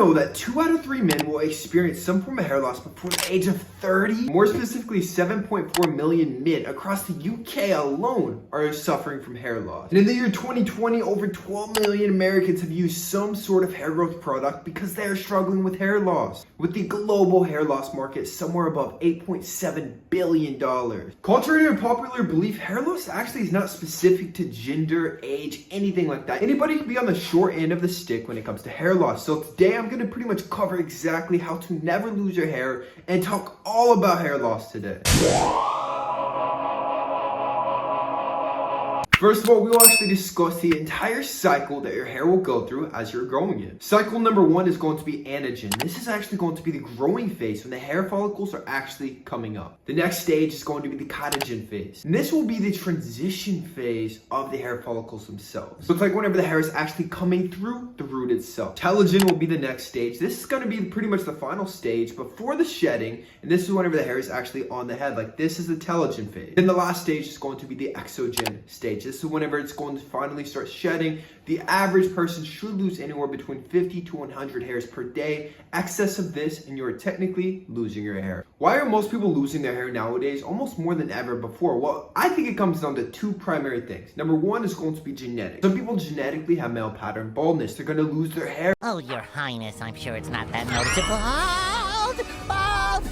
know that 2 out of 3 men will experience some form of hair loss before the age of 30? More specifically, 7.4 million men across the UK alone are suffering from hair loss. And in the year 2020, over 12 million Americans have used some sort of hair growth product because they are struggling with hair loss, with the global hair loss market somewhere above $8.7 billion. Contrary to popular belief, hair loss actually is not specific to gender, age, anything like that. Anybody can be on the short end of the stick when it comes to hair loss. So today I'm going to pretty much cover exactly how to never lose your hair and talk all about hair loss today. First of all, we will actually discuss the entire cycle that your hair will go through as you're growing it. Cycle number 1 is going to be anagen. This is actually going to be the growing phase when the hair follicles are actually coming up. The next stage is going to be the cottagen phase. And this will be the transition phase of the hair follicles themselves. So it's like whenever the hair is actually coming through the root itself. Telogen will be the next stage. This is going to be pretty much the final stage before the shedding. And this is whenever the hair is actually on the head. Like this is the telogen phase. Then the last stage is going to be the exogen stage. So whenever it's going to finally start shedding, the average person should lose anywhere between 50 to 100 hairs per day. Excess of this and you're technically losing your hair. Why are most people losing their hair nowadays almost more than ever before? Well, I think it comes down to 2 primary things. Number 1 is going to be genetic. Some people genetically have male pattern baldness. They're going to lose their hair. Oh, your highness, I'm sure it's not that noticeable. Bald!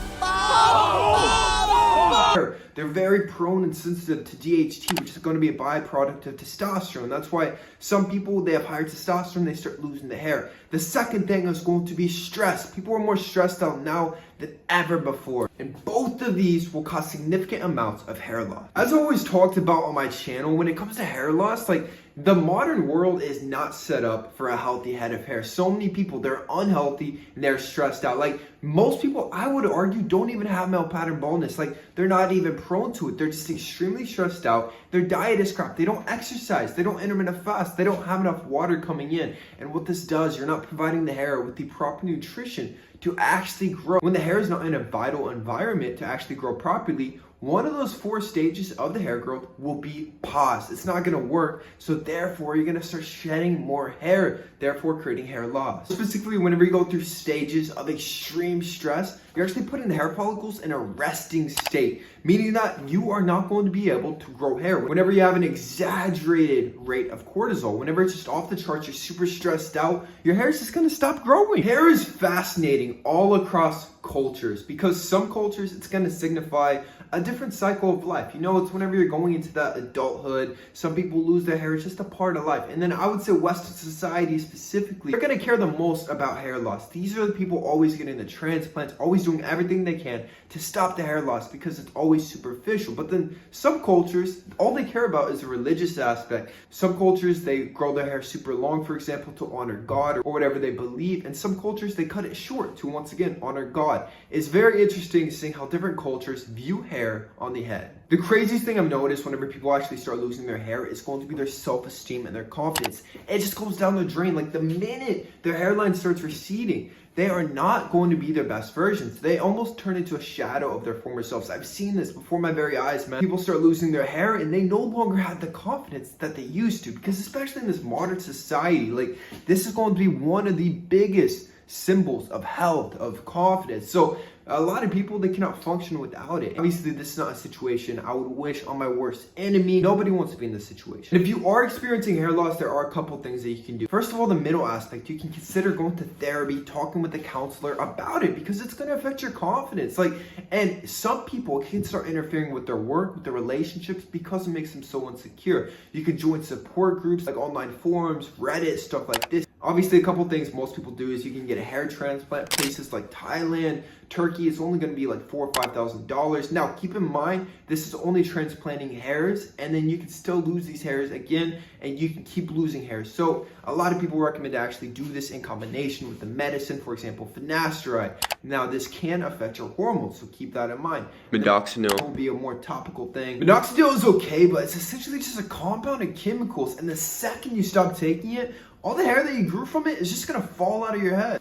They're very prone and sensitive to DHT, which is going to be a byproduct of testosterone. That's why some people, they have higher testosterone, they start losing the hair. The second thing is going to be stress. People are more stressed out now than ever before. And both of these will cause significant amounts of hair loss. As I always talked about on my channel, when it comes to hair loss, like the modern world is not set up for a healthy head of hair. So many people, they're unhealthy and they're stressed out. Like most people, I would argue, don't even have male pattern baldness. Like they're not even prone to it. They're just extremely stressed out. Their diet is crap. They don't exercise. They don't intermittent fast. They don't have enough water coming in. And what this does, you're not providing the hair with the proper nutrition to actually grow. When the hair is not in a vital environment to actually grow properly, one of those 4 stages of the hair growth will be paused. It's not going to work. So therefore, you're going to start shedding more hair, therefore creating hair loss. Specifically, whenever you go through stages of extreme stress, you're actually putting the hair follicles in a resting state, meaning that you are not going to be able to grow hair. Whenever you have an exaggerated rate of cortisol, whenever it's just off the charts, you're super stressed out, your hair is just going to stop growing. Hair is fascinating all across cultures because some cultures, it's going to signify a different cycle of life. You know, it's whenever you're going into that adulthood, some people lose their hair. It's just a part of life. And then I would say Western society specifically, they're going to care the most about hair loss. These are the people always getting the transplants, always doing everything they can to stop the hair loss because it's always superficial. But then some cultures, all they care about is the religious aspect. Some cultures, they grow their hair super long, for example, to honor God or whatever they believe. And some cultures, they cut it short to, once again, honor God. It's very interesting seeing how different cultures view hair on the head. The craziest thing I've noticed whenever people actually start losing their hair is going to be their self-esteem and their confidence. It just goes down the drain. Like the minute their hairline starts receding, they are not going to be their best versions. They almost turn into a shadow of their former selves. I've seen this before my very eyes, man. People start losing their hair and they no longer have the confidence that they used to, because especially in this modern society, like this is going to be one of the biggest symbols of health, of confidence. So a lot of people, they cannot function without it. Obviously, this is not a situation I would wish on my worst enemy. Nobody wants to be in this situation. And if you are experiencing hair loss, there are a couple things that you can do. First of all, the middle aspect, you can consider going to therapy, talking with a counselor about it, because it's going to affect your confidence. And some people can start interfering with their work, with their relationships, because it makes them so insecure. You can join support groups like online forums, Reddit, stuff like this. Obviously, a couple things most people do is you can get a hair transplant. Places like Thailand, Turkey, it's only going to be like $4,000 or $5,000. Now, keep in mind, this is only transplanting hairs, and then you can still lose these hairs again, and you can keep losing hairs. So a lot of people recommend to actually do this in combination with the medicine, for example, finasteride. Now, this can affect your hormones, so keep that in mind. Minoxidil will be a more topical thing. Minoxidil is okay, but it's essentially just a compound of chemicals, and the second you stop taking it, all the hair that you grew from it is just going to fall out of your head.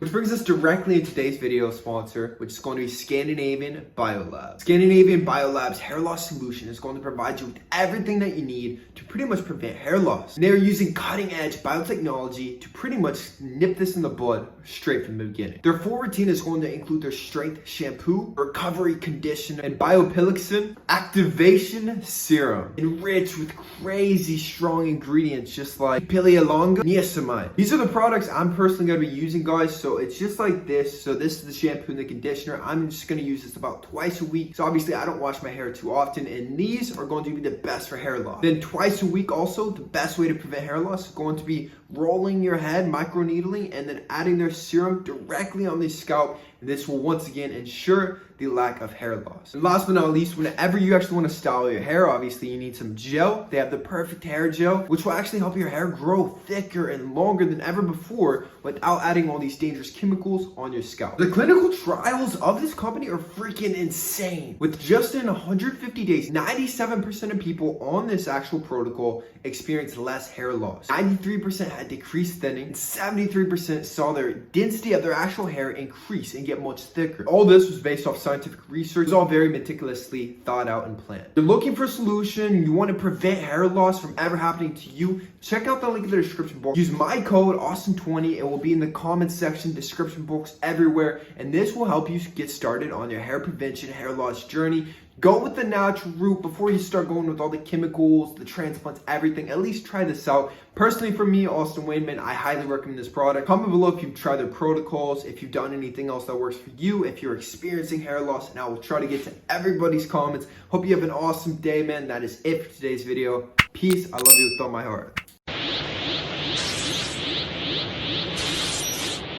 Which brings us directly into today's video sponsor, which is going to be Scandinavian Biolab. Scandinavian Biolab's hair loss solution is going to provide you with everything that you need to pretty much prevent hair loss. And they are using cutting-edge biotechnology to pretty much nip this in the bud straight from the beginning. Their full routine is going to include their strength shampoo, recovery conditioner, and biopilixin activation serum, enriched with crazy strong ingredients just like Pilialonga niacinamide. These are the products I'm personally going to be using, guys. So it's just like this. So this is the shampoo and the conditioner. I'm just going to use this about twice a week. So obviously I don't wash my hair too often, and these are going to be the best for hair loss. Then twice a week also, the best way to prevent hair loss is going to be rolling your head, microneedling, and then adding their serum directly on the scalp. And this will once again ensure the lack of hair loss. And last but not least, whenever you actually want to style your hair, obviously you need some gel. They have the perfect hair gel, which will actually help your hair grow thicker and longer than ever before without adding all these dangerous chemicals on your scalp. The clinical trials of this company are freaking insane. With just in 150 days, 97% of people on this actual protocol experienced less hair loss. 93% had decreased thinning, and 73% saw their density of their actual hair increase and get much thicker. All this was based off scientific research. It's all very meticulously thought out and planned. If you're looking for a solution, you want to prevent hair loss from ever happening to you, check out the link in the description box. Use my code Austin20. It will be in the comments section, description box, everywhere, and this will help you get started on your hair prevention, hair loss journey. Go with the natural route before you start going with all the chemicals, the transplants, everything. At least try this out. Personally, for me, Austin Wayneman, I highly recommend this product. Comment below if you've tried their protocols, if you've done anything else that works for you, if you're experiencing hair loss, and I will try to get to everybody's comments. Hope you have an awesome day, man. That is it for today's video. Peace. I love you with all my heart.